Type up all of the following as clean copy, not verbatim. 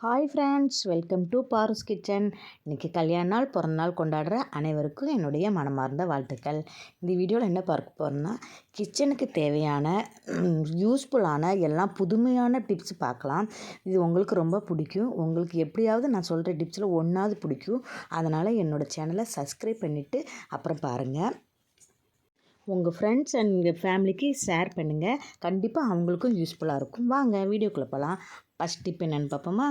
Hi friends, welcome to Paru's kitchen. இன்றைக்கி கல்யாண நாள், பிறந்த நாள் கொண்டாடுற அனைவருக்கும் என்னுடைய மனமார்ந்த வாழ்த்துக்கள். இந்த வீடியோவில் என்ன பார்க்க போகிறோன்னா, கிச்சனுக்கு தேவையான யூஸ்ஃபுல்லான எல்லாம் புதுமையான டிப்ஸ் பார்க்கலாம். இது உங்களுக்கு ரொம்ப பிடிக்கும். உங்களுக்கு எப்படியாவது நான் சொல்கிற டிப்ஸில் ஒன்றாவது பிடிக்கும். அதனால் என்னோடய சேனலை சப்ஸ்கிரைப் பண்ணிவிட்டு அப்புறம் பாருங்கள். உங்கள் ஃப்ரெண்ட்ஸ் அண்ட் ஃபேமிலிக்கு ஷேர் பண்ணுங்கள். கண்டிப்பாக அவங்களுக்கும் யூஸ்ஃபுல்லாக இருக்கும். வாங்க வீடியோக்குள்ளே போகலாம். ஃபஸ்ட் டிப் என்னென்னு பார்ப்போமா?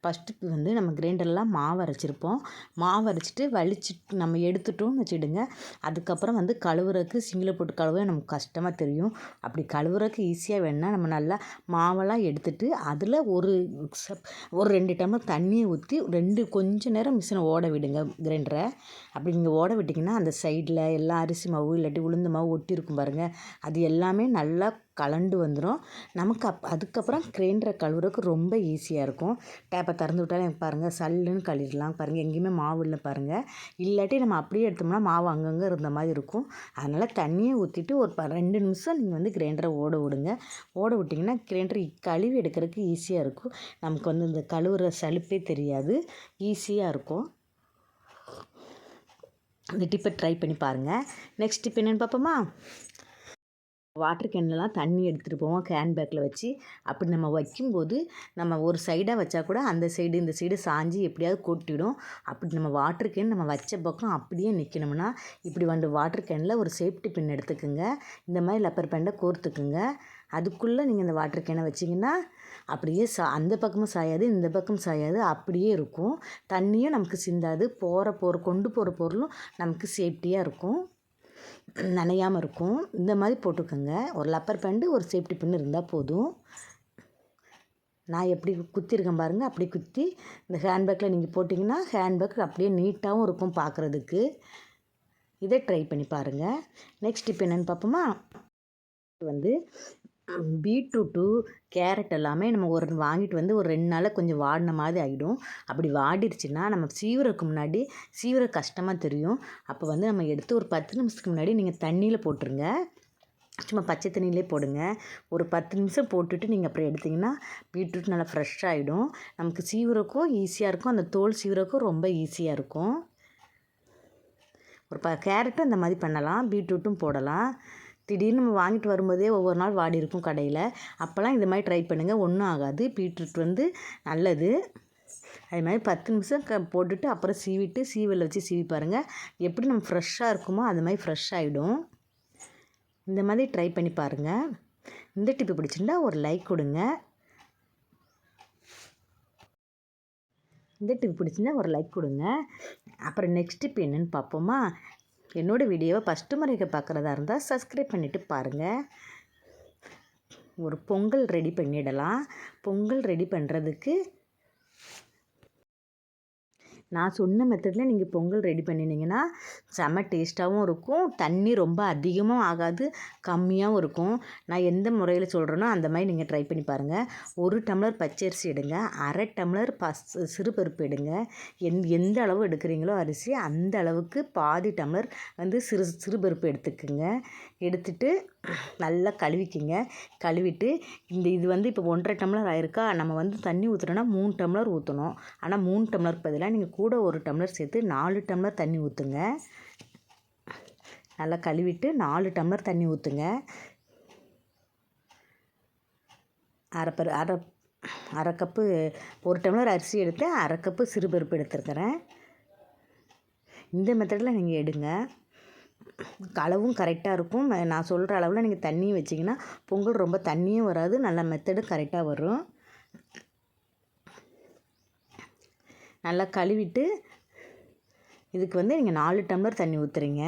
ஃபஸ்ட்டு வந்து நம்ம கிரைண்டர்லாம் மாவு அரைச்சிருப்போம். மாவு அரைச்சிட்டு வலிச்சிட்டு நம்ம எடுத்துட்டோம்னு வச்சுடுங்க. அதுக்கப்புறம் வந்து கழுவுறதுக்கு சிங்கில் போட்டு கழுவ நமக்கு கஷ்டமாக தெரியும். அப்படி கழுவுறதுக்கு ஈஸியாக வேணுன்னா நம்ம நல்லா மாவெல்லாம் எடுத்துட்டு அதில் ஒரு 2 டம்ளர் தண்ணியை ஊற்றி கொஞ்சம் நேரம் மிஷினை ஓட விடுங்க கிரைண்டரை. அப்படி நீங்கள் ஓட விட்டிங்கன்னா அந்த சைடில் எல்லா அரிசி மாவு இல்லாட்டி உளுந்து மாவு ஒட்டியிருக்கும் பாருங்கள், அது எல்லாமே நல்லா கலண்டு வந்துடும். நமக்கு அதுக்கப்புறம் கிரைண்டரை கழுவுறதுக்கு ரொம்ப ஈஸியாக இருக்கும். டேப்பை திறந்து விட்டாலும் எனக்கு பாருங்கள் சல்லுன்னு கழுவிடலாம். பாருங்கள் எங்கேயுமே மாவு இல்லை பாருங்கள். இல்லாட்டி நம்ம அப்படியே எடுத்தோம்னா மாவு அங்கங்கே இருந்த மாதிரி இருக்கும். அதனால் தண்ணியை ஊற்றிட்டு ஒரு 2 நிமிஷம் நீங்கள் வந்து கிரைண்டரை ஓட விடுங்க. ஓட விட்டிங்கன்னா கிரைண்டர் கழுவி எடுக்கிறதுக்கு ஈஸியாக இருக்கும். நமக்கு வந்து இந்த கழுவுற சலுப்பே தெரியாது, ஈஸியாக இருக்கும். இந்த டிப்பை ட்ரை பண்ணி பாருங்கள். நெக்ஸ்ட் டிப் என்னென்னு பார்ப்போமா? வாட்டர் கேன்லலாம் தண்ணி எடுத்துகிட்டு போவோம் கேன் பேக்கில் வச்சு. அப்படி நம்ம வைக்கும்போது நம்ம ஒரு சைடாக வச்சா கூட அந்த சைடு இந்த சைடு சாஞ்சி எப்படியாவது கொட்டிடும். அப்படி நம்ம வாட்டர் கேன் நம்ம வச்ச பக்கம் அப்படியே நிற்கணும்னா இப்படி வாட்டர் கேனில் ஒரு சேஃப்டி பின் எடுத்துக்குங்க. இந்த மாதிரி லப்பர் பேண்டை கோர்த்துக்குங்க. அதுக்குள்ளே நீங்கள் இந்த வாட்டர் கேனை வச்சிங்கன்னா அப்படியே அந்த பக்கமும் சாயாது, இந்த பக்கம் சாயாது, அப்படியே இருக்கும். தண்ணியும் நமக்கு சிந்தாது. கொண்டு போகிற பொருளும் நமக்கு சேஃப்டியாக இருக்கும், நனையாமல் இருக்கும். இந்த மாதிரி போட்டுக்கோங்க. ஒரு லப்பர் பேண்டு ஒரு சேஃப்டி பின் இருந்தால் போதும். நான் எப்படி குத்திருக்கேன் பாருங்கள். அப்படி குத்தி இந்த ஹேண்ட்பேக்கில் நீங்கள் போட்டிங்கன்னா ஹேண்ட்பேக் அப்படியே நீட்டாகவும் இருக்கும் பார்க்குறதுக்கு. இதை ட்ரை பண்ணி பாருங்கள். நெக்ஸ்ட் இப்போ என்னென்னு பார்ப்போமா? வந்து பீட்ரூட்டு கேரட் எல்லாமே நம்ம வாங்கிட்டு வந்து ஒரு 2 நாளில் கொஞ்சம் வாடின மாதிரி ஆகிடும். அப்படி வாடிடுச்சுன்னா நம்ம சீவுறதுக்கு முன்னாடி கஷ்டமாக தெரியும். அப்போ வந்து நம்ம எடுத்து ஒரு 10 நிமிஷத்துக்கு முன்னாடி நீங்கள் தண்ணியில் போட்டுருங்க. சும்மா பச்சை தண்ணியிலே போடுங்க. ஒரு 10 நிமிஷம் போட்டுட்டு நீங்கள் அப்புறம் எடுத்திங்கன்னா பீட்ரூட் நல்லா ஃப்ரெஷ்ஷாகிடும். நமக்கு சீவுறக்கும் ஈஸியாக இருக்கும், அந்த தோல் சீவுறக்கும் ரொம்ப ஈஸியாக இருக்கும். ஒரு கேரட்டும் இந்த மாதிரி பண்ணலாம், பீட்ரூட்டும் போடலாம். திடீர்னு நம்ம வாங்கிட்டு வரும்போதே ஒவ்வொரு நாள் வாடி இருக்கும் கடையில். அப்போல்லாம் இந்த மாதிரி ட்ரை பண்ணுங்கள், ஒன்றும் ஆகாது. பீட்ரூட் வந்து நல்லது. அது மாதிரி 10 நிமிஷம் போட்டுட்டு அப்புறம் சீவலில் வச்சு சீவி பாருங்கள். எப்படி நம்ம ஃப்ரெஷ்ஷாக இருக்குமோ அது மாதிரி ஃப்ரெஷ் ஆகிடும். இந்த மாதிரி ட்ரை பண்ணி பாருங்கள். இந்த டிப்பு பிடிச்சிருந்தா ஒரு லைக் கொடுங்க. அப்புறம் நெக்ஸ்ட் டிப் என்னென்னு பார்ப்போமா? என்னோடய வீடியோவை ஃபஸ்ட்டு முறைக்கு பார்க்குறதா இருந்தால் சப்ஸ்கிரைப் பண்ணிவிட்டு பாருங்கள். ஒரு பொங்கல் ரெடி பண்ணிடலாம். பொங்கல் ரெடி பண்ணுறதுக்கு நான் சொன்ன மெத்தடில் நீங்கள் பொங்கல் ரெடி பண்ணினீங்கன்னா செம்ம டேஸ்ட்டாகவும் இருக்கும். தண்ணி ரொம்ப அதிகமாக ஆகாது, கம்மியாகவும் இருக்கும். நான் எந்த முறையில் சொல்கிறேனோ அந்த மாதிரி நீங்கள் ட்ரை பண்ணி பாருங்கள். 1 டம்ளர் பச்சரிசி எடுங்க, 1/2 டம்ளர் சிறுபருப்பு எடுங்க. எந்த அளவு எடுக்கிறீங்களோ அரிசி அந்த அளவுக்கு பாதி டம்ளர் வந்து சிறுபருப்பு எடுத்துக்குங்க. எடுத்துட்டு நல்லா கழுவிட்டு இது வந்து இப்போ 1/2 டம்ளர் ஆயிருக்கா, நம்ம வந்து தண்ணி ஊற்றுறோன்னா 3 டம்ளர் ஊற்றணும். ஆனால் 3 டம்ளருக்கு பதிலாக நீங்கள் கூட 1 டம்ளர் சேர்த்து 4 டம்ளர் தண்ணி ஊற்றுங்க. நல்லா கழுவிட்டு 4 டம்ளர் தண்ணி ஊற்றுங்க. அரை கப்பு 1 டம்ளர் அரிசி எடுத்து 1/2 கப்பு சிறுபருப்பு எடுத்துருக்கிறேன். இந்த மெத்தடில் நீங்கள் எடுங்க. அளவும் கரெக்டாக இருக்கும். நான் சொல்கிற அளவில் நீங்கள் தண்ணியும் வச்சிங்கன்னா பொங்கல் ரொம்ப தண்ணியும் வராது, நல்ல மெத்தடும் கரெக்டாக வரும். நல்லா கழுவிட்டு இதுக்கு வந்து நீங்கள் 4 டம்ளர் தண்ணி ஊற்றுறீங்க.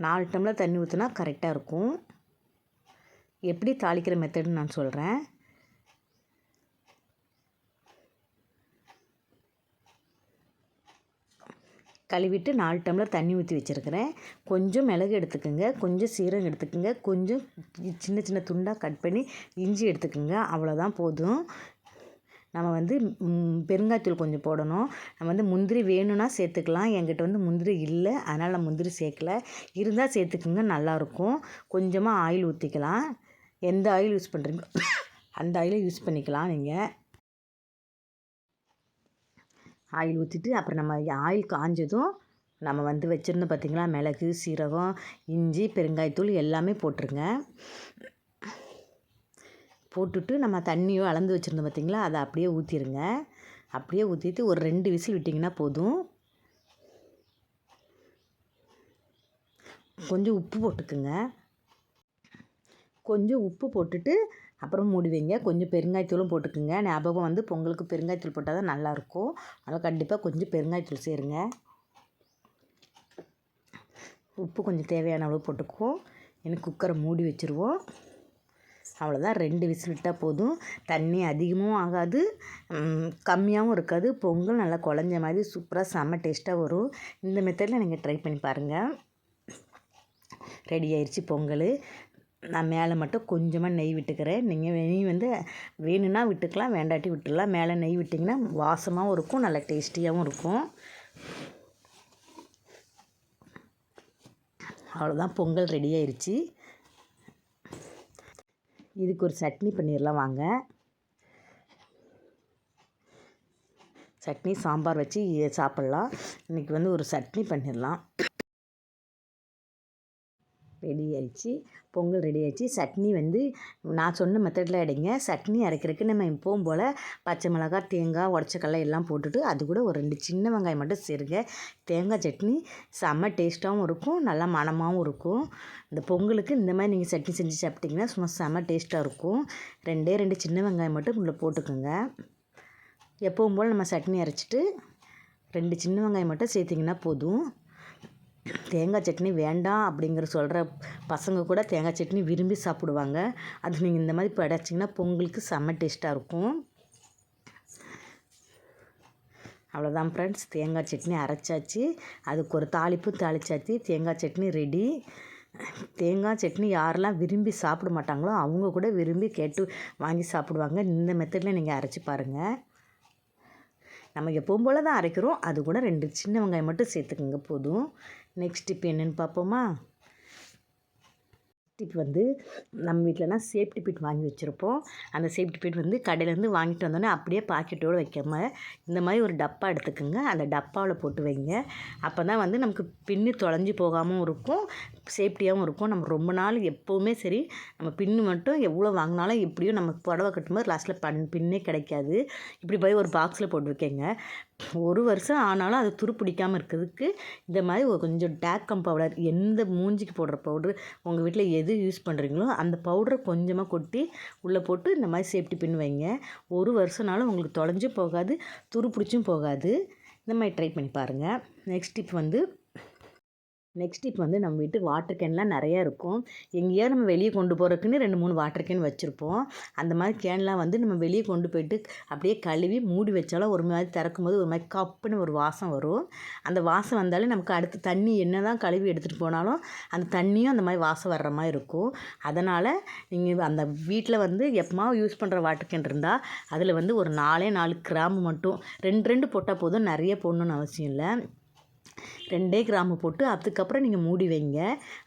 4 டம்ளர் தண்ணி ஊற்றினா கரெக்டாக இருக்கும். எப்படி தாளிக்கிற மெத்தடுன்னு நான் சொல்கிறேன். கழுவிட்டு 4 டம்ளர் தண்ணி ஊற்றி வச்சுருக்கிறேன். கொஞ்சம் மிளகு எடுத்துக்கோங்க, கொஞ்சம் சீரகம் எடுத்துக்கோங்க, கொஞ்சம் சின்ன சின்ன துண்டாக கட் பண்ணி இஞ்சி எடுத்துக்கோங்க. அவ்வளோதான் போதும். நம்ம வந்து பெருங்காயத்தூள் கொஞ்சம் போடணும். நம்ம வந்து முந்திரி வேணும்னா சேர்த்துக்கலாம். என்கிட்ட வந்து முந்திரி இல்லை, அதனால் நான் முந்திரி சேர்க்கல. இருந்தால் சேர்த்துக்குங்க, நல்லாயிருக்கும். கொஞ்சமாக ஆயில் ஊற்றிக்கலாம். எந்த ஆயில் யூஸ் பண்ணுறீங்களோ அந்த ஆயிலை யூஸ் பண்ணிக்கலாம் நீங்கள். ஆயில் ஊற்றிட்டு அப்புறம் நம்ம ஆயில் காஞ்சதும் நம்ம வந்து வச்சுருந்தோம் பார்த்திங்களா, மிளகு, சீரகம், இஞ்சி, பெருங்காயத்தூள் எல்லாமே போட்டுருங்க. போட்டுட்டு நம்ம தண்ணியோ அளந்து வச்சுருந்தோம் பார்த்திங்களா, அதை அப்படியே ஊற்றிடுங்க. அப்படியே ஊற்றிட்டு ஒரு 2 விசில் விட்டிங்கன்னா போதும். கொஞ்சம் உப்பு போட்டுக்குங்க. கொஞ்சம் உப்பு போட்டுட்டு அப்புறம் மூடி வைங்க. கொஞ்சம் பெருங்காயத்தூளும் போட்டுக்குங்க. ஞாபகம் வந்து பொங்கலுக்கு பெருங்காயத்தூள் போட்டால் தான் நல்லாயிருக்கும். அதனால் கண்டிப்பாக கொஞ்சம் பெருங்காயத்தூள் சேருங்க. உப்பு கொஞ்சம் தேவையான அளவு போட்டுக்குவோம். எனக்கு குக்கரை மூடி வச்சுருவோம். அவ்வளோதான், 2 விசில் விட்டால் போதும். தண்ணி அதிகமும் ஆகாது, கம்மியாகவும் இருக்காது. பொங்கல் நல்லா குழஞ்ச மாதிரி சூப்பராக செம்ம டேஸ்ட்டாக வரும். இந்த மெத்தடில் நீங்கள் ட்ரை பண்ணி பாருங்கள். ரெடி ஆயிடுச்சு பொங்கல். நான் மேலே மட்டும் கொஞ்சமாக நெய் விட்டுக்கிறேன். நீங்கள் நெய் வந்து வேணும்னா விட்டுக்கலாம், வேண்டாட்டி விட்டுடலாம். மேலே நெய் விட்டிங்கன்னா வாசமாகவும் இருக்கும், நல்லா டேஸ்டியாகவும் இருக்கும். அவ்வளோதான், பொங்கல் ரெடி ஆயிடுச்சு. இதுக்கு ஒரு சட்னி பண்ணிடலாம் வாங்க. சட்னி சாம்பார் வச்சு சாப்பிட்லாம். இன்றைக்கி வந்து ஒரு சட்னி பண்ணிடலாம். ரெடி ஆயிடுச்சு, பொங்கல் ரெடி ஆயிடுச்சு. சட்னி வந்து நான் சொன்ன மெத்தடில் அடைங்க. சட்னி அரைக்கிறதுக்கு நம்ம எப்பவும் போல் பச்சை மிளகாய், தேங்காய், உடச்சக்கடலை எல்லாம் போட்டுட்டு அது கூட ஒரு 2 சின்ன வெங்காயம் மட்டும் சேருங்க. தேங்காய் சட்னி செம்ம டேஸ்ட்டாகவும் இருக்கும், நல்லா மணமாகவும் இருக்கும். இந்த பொங்கலுக்கு இந்த மாதிரி நீங்கள் சட்னி செஞ்சு சாப்பிட்டிங்கன்னா சும்மா செம்ம டேஸ்ட்டாக இருக்கும். 2 சின்ன வெங்காயம் மட்டும் உள்ள போட்டுக்கோங்க. எப்பவும் போல் நம்ம சட்னி அரைச்சிட்டு 2 சின்ன வெங்காயம் மட்டும் சேர்த்திங்கன்னா போதும். தேங்காய் சட்னி வேண்டாம் அப்படிங்கிற சொல்கிற பசங்க கூட தேங்காய் சட்னி விரும்பி சாப்பிடுவாங்க. அது நீங்கள் இந்த மாதிரி படைச்சிங்கன்னா பொங்கலுக்கு செம்ம டேஸ்ட்டாக இருக்கும். அவ்வளோதான் ஃப்ரெண்ட்ஸ், தேங்காய் சட்னி அரைச்சாச்சு. அதுக்கு ஒரு தாளிப்பு தாளிச்சாச்சு. தேங்காய் சட்னி ரெடி. தேங்காய் சட்னி யாரெல்லாம் விரும்பி சாப்பிட மாட்டாங்களோ அவங்க கூட விரும்பி கேட்டு வாங்கி சாப்பிடுவாங்க. இந்த மெத்தடில் நீங்கள் அரைச்சி பாருங்கள். நம்ம எப்பவும் போல் தான் அரைக்கிறோம். அது கூட 2 சின்ன வெங்காயம் மட்டும் சேர்த்துக்குங்க போதும். நெக்ஸ்ட் இப்போ என்னென்னு பார்ப்போமா. டிப் வந்து நம்ம வீட்டிலலாம் சேஃப்டி பிட் வாங்கி வச்சுருப்போம். அந்த சேஃப்டி பிட் வந்து கடையிலேருந்து வாங்கிட்டு வந்தோடனே அப்படியே பாக்கெட்டோடு வைக்காம இந்த மாதிரி ஒரு டப்பா எடுத்துக்கோங்க. அந்த டப்பாவில் போட்டு வைங்க. அப்போ தான் வந்து நமக்கு பின்னு தொலைஞ்சி போகாமல் இருக்கும், சேஃப்டியாகவும் இருக்கும். நம்ம ரொம்ப நாள் எப்போவுமே சரி, நம்ம பின்னு மட்டும் எவ்வளோ வாங்கினாலும் எப்படியும் நம்ம புடவை கட்டும்போது லாஸ்ட்டில் பின்னே கிடைக்காது. இப்படி போய் ஒரு பாக்ஸில் போட்டு வைக்கங்க. 1 வருஷம் ஆனாலும் அது துரு பிடிக்காமல் இருக்கிறதுக்கு இந்த மாதிரி ஒரு கொஞ்சம் டால்கம் பவுடர், எந்த மூஞ்சிக்கு போடுற பவுட்ரு உங்கள் வீட்டில் எது யூஸ் பண்ணுறீங்களோ அந்த பவுடரை கொஞ்சமாக கொட்டி உள்ளே போட்டு இந்த மாதிரி சேஃப்டி பின் வைங்க. 1 வருஷம்னாலும் உங்களுக்கு தொலைஞ்சும் போகாது, துரு பிடிச்சும் போகாது. இந்த மாதிரி ட்ரை பண்ணி பாருங்கள். நெக்ஸ்ட் இப்போ வந்து நம்ம வீட்டு வாட்டர் கேன்லாம் நிறையா இருக்கும். எங்கேயா நம்ம வெளியே கொண்டு போகிறதுக்குன்னு 2-3 வாட்டர் கேன் வச்சுருப்போம். அந்த மாதிரி கேன்லாம் வந்து நம்ம வெளியே கொண்டு போய்ட்டு அப்படியே கழுவி மூடி வச்சாலும் ஒரு மாதிரி திறக்கும்போது ஒரு மாதிரி கப்புன்னு ஒரு வாசம் வரும். அந்த வாசம் வந்தாலே நமக்கு அடுத்து தண்ணி என்ன தான் கழுவி எடுத்துகிட்டு போனாலும் அந்த தண்ணியும் அந்த மாதிரி வாசம் வர்ற மாதிரி இருக்கும். அதனால் நீங்கள் அந்த வீட்டில் வந்து எப்போமாவது யூஸ் பண்ணுற வாட்டர் கேன் இருந்தால் அதில் வந்து ஒரு 4 கிராம்பு மட்டும் 2 போட்டால் போதும், நிறைய போடணுன்னு அவசியம் இல்லை. 2 கிராம்பு போட்டு அதுக்கப்புறம் நீங்கள் மூடி வைங்க.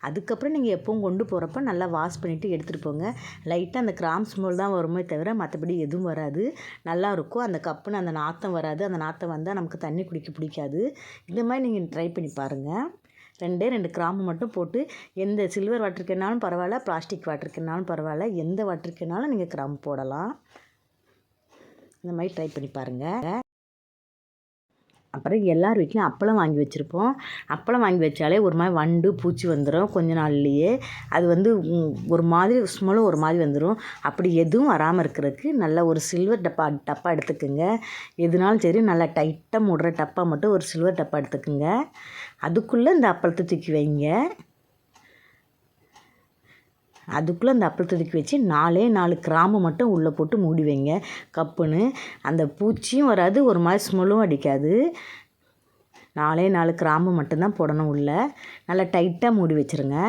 அதுக்கப்புறம் நீங்கள் எப்பவும் கொண்டு போகிறப்ப நல்லா வாஷ் பண்ணிவிட்டு எடுத்துகிட்டு போங்க. லைட்டாக அந்த கிராம்பு ஸ்மெல் தான் வருமே தவிர மற்றபடி எதுவும் வராது. நல்லாயிருக்கும். அந்த கப்புன்னு அந்த நாற்றம் வராது. அந்த நாற்றம் வந்தால் நமக்கு தண்ணி குடிக்க பிடிக்காது. இந்த மாதிரி நீங்கள் ட்ரை பண்ணி பாருங்கள். 2 கிராம்பு மட்டும் போட்டு எந்த சில்வர் வாட்டர் கேனாலும் பரவாயில்ல, பிளாஸ்டிக் வாட்டர் கேனாலும் பரவாயில்ல, எந்த வாட்டர் கேனாலும் நீங்கள் கிராம்பு போடலாம். இந்த மாதிரி ட்ரை பண்ணி பாருங்கள். அப்புறம் எல்லார் வீட்லேயும் அப்பளம் வாங்கி வச்சுருப்போம். அப்பளம் வாங்கி வச்சாலே ஒரு மாதிரி வண்டு பூச்சி வந்துடும் கொஞ்ச நாள்லேயே. அது வந்து ஒரு மாதிரி ஸ்மெல்லும் ஒரு மாதிரி வந்துடும். அப்படி எதுவும் வராமல் இருக்கிறதுக்கு நல்ல ஒரு சில்வர் டப்பா எடுத்துக்குங்க. எதுனாலும் சரி நல்லா டைட்டாக மூடுற டப்பா மட்டும் ஒரு சில்வர் டப்பா எடுத்துக்குங்க. அதுக்குள்ளே இந்த அப்பளத்தை தூக்கி வைங்க. அதுக்குள்ளே அந்த அப்பளத்தை தூக்கி வச்சு 4 கிராம்பு மட்டும் உள்ளே போட்டு மூடி வைங்க. கப்புன்னு அந்த பூச்சியும் வராது, ஒரு மாதிரி ஸ்மெல்லும் அடிக்காது. 4 கிராம்பு மட்டும்தான் போடணும் உள்ளே. நல்லா டைட்டாக மூடி வச்சுருங்க.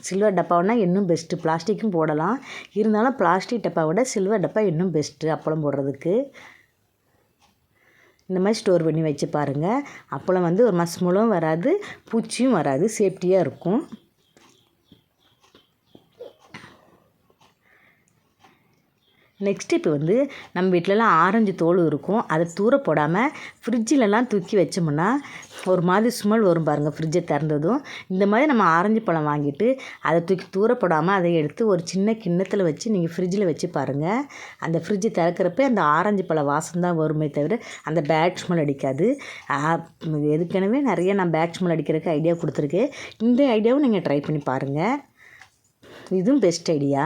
சில்வர் டப்பாவுன்னா இன்னும் பெஸ்ட்டு. பிளாஸ்டிக்கும் போடலாம், இருந்தாலும் பிளாஸ்டிக் டப்பா விட சில்வர் டப்பா இன்னும் பெஸ்ட்டு அப்பளம் போடுறதுக்கு. இந்த மாதிரி ஸ்டோர் பண்ணி வச்சு பாருங்கள். அப்பளம் வந்து ஒரு மாதிரி ஸ்மெல்லும் வராது, பூச்சியும் வராது, சேஃப்டியாக இருக்கும். நெக்ஸ்ட் இப்போ வந்து நம்ம வீட்டிலலாம் ஆரஞ்சு தோல் இருக்கும், அதை தூர போடாமல் ஃப்ரிட்ஜிலலாம் தூக்கி வச்சோம்னா ஒரு மாதிரி ஸ்மெல் வரும் பாருங்கள் ஃப்ரிட்ஜை திறந்ததும். இந்த மாதிரி நம்ம ஆரஞ்சு பழம் வாங்கிட்டு அதை தூக்கி தூர போடாமல் அதை எடுத்து ஒரு சின்ன கிண்ணத்தில் வச்சு நீங்கள் ஃப்ரிட்ஜில் வச்சு பாருங்கள். அந்த ஃப்ரிட்ஜை திறக்கிறப்ப அந்த ஆரஞ்சு பழ வாசம் தான் வருமே தவிர அந்த பேட் ஸ்மெல் அடிக்காது. எதுக்கெனவே நிறைய நான் பேட் ஸ்மெல் அடிக்கிறதுக்கு ஐடியா கொடுத்துருக்கேன். இந்த ஐடியாவும் நீங்கள் ட்ரை பண்ணி பாருங்கள். இதுவும் பெஸ்ட் ஐடியா.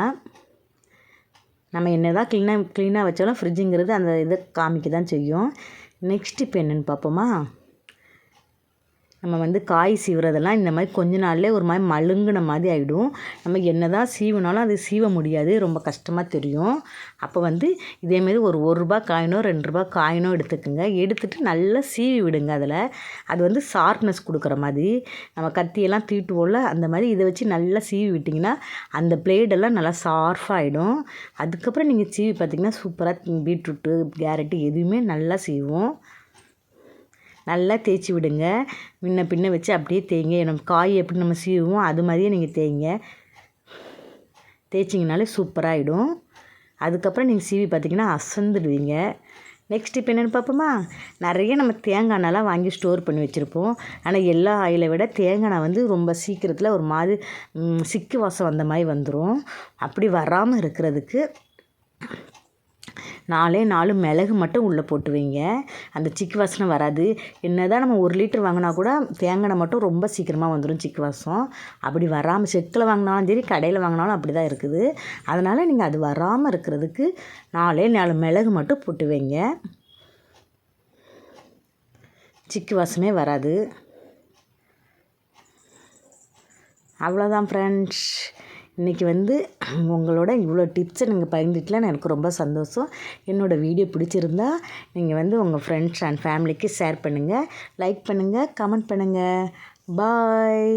நம்ம என்ன தான் க்ளீனாக வச்சாலும் ஃப்ரிட்ஜுங்கிறது அந்த இதை காமிக்க தான் செய்யும். நெக்ஸ்ட் இப்போ என்னென்னு பார்ப்போமா. நம்ம வந்து காய் சீவுறதெல்லாம் இந்த மாதிரி கொஞ்ச நாள்லேயே ஒரு மாதிரி மழுங்கின மாதிரி ஆகிடும். நம்ம என்ன தான் சீவினாலும் அது சீவ முடியாது, ரொம்ப கஷ்டமாக தெரியும். அப்போ வந்து இதேமாரி ஒரு ரூபா காயினோ 2 ரூபா காயினோ எடுத்துக்கோங்க. எடுத்துகிட்டு நல்லா சீவி விடுங்க. அதில் அது வந்து ஷார்ப்னஸ் கொடுக்குற மாதிரி நம்ம கத்தியெல்லாம் தீட்டுவோம்ல, அந்த மாதிரி இதை வச்சு நல்லா சீவி விட்டிங்கன்னா அந்த பிளேடெல்லாம் நல்லா ஷார்ப்பாகிடும். அதுக்கப்புறம் நீங்கள் சீவி பார்த்திங்கன்னா சூப்பராக பீட்ரூட்டு கேரட்டு எதுவுமே நல்லா சீவும். நல்லா தேய்ச்சி விடுங்க. முன்ன பின்ன வச்சு அப்படியே தேய்ங்க. நம்ம காய் எப்படி நம்ம சீவுவோம் அது மாதிரியே நீங்கள் தேய்ங்க. தேய்ச்சிங்கனாலே சூப்பராகிடும். அதுக்கப்புறம் நீங்கள் சீவி பார்த்திங்கன்னா அசந்துடுவீங்க. நெக்ஸ்ட் இப்போ என்னென்னு பார்ப்போமா. நிறைய நம்ம தேங்காய் எண்ணெய்லாம் வாங்கி ஸ்டோர் பண்ணி வச்சுருப்போம். ஆனால் எல்லா ஆயிலை விட தேங்காய் எண்ணெய் வந்து ரொம்ப சீக்கிரத்தில் ஒரு மாதிரி சிக்கு வாசம் வந்த மாதிரி வந்துடும். அப்படி வராமல் இருக்கிறதுக்கு 4 மிளகு மட்டும் உள்ளே போட்டு வைங்க. அந்த சிக்கு வாசனை வராது. என்ன தான் நம்ம 1 லிட்டர் வாங்கினா கூட தேங்காய் மட்டும் ரொம்ப சீக்கிரமாக வந்துடும் சிக்கு வாசம். அப்படி வராமல் செக்கில் வாங்கினாலும் சரி கடையில் வாங்கினாலும் அப்படி தான் இருக்குது. அதனால் நீங்கள் அது வராமல் இருக்கிறதுக்கு 4 மிளகு மட்டும் போட்டு வைங்க. சிக்கு வாசமே வராது. அவ்வளோதான் ஃப்ரெண்ட்ஸ். இன்றைக்கி வந்து உங்களோட இவ்வளோ டிப்ஸை நீங்கள் பகிர்ந்துக்கலாம் எனக்கு ரொம்ப சந்தோஷம். என்னோடய வீடியோ பிடிச்சிருந்தா நீங்கள் வந்து உங்கள் ஃப்ரெண்ட்ஸ் அண்ட் ஃபேமிலிக்கு ஷேர் பண்ணுங்கள், லைக் பண்ணுங்கள், கமெண்ட் பண்ணுங்கள். பாய்.